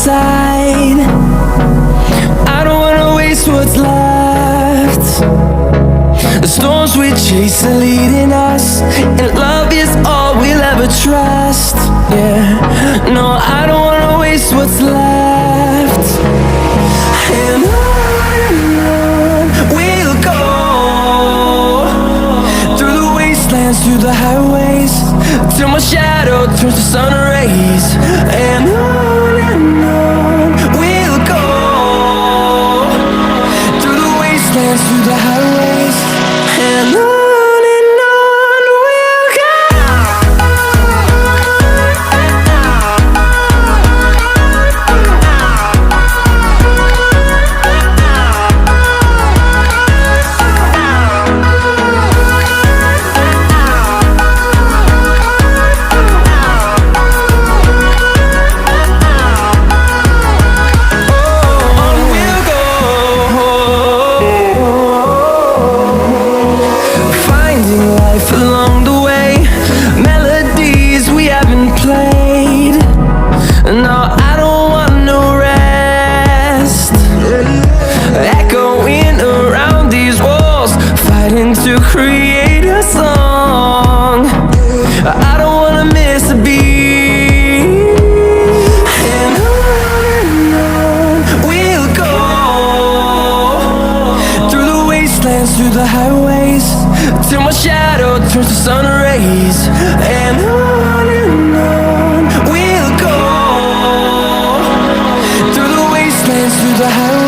inside. I don't wanna waste what's left. The storms we chase are leading us, and love is all we'll ever trust. Yeah, no, I don't wanna waste what's left. And on we'll go, through the wastelands, through the highways, till my shadow turns to sun rays. And on we'll go, through the wastelands, through the highways, and on we'll go. Along the way, melodies we haven't played. No, I don't want no rest. Echoing around these walls, fighting to create a song. I don't wanna miss a beat. And on we'll go, through the wastelands, through the highways, till my shadow turns to sun rays. And on we'll go, through the wastelands, through the highways.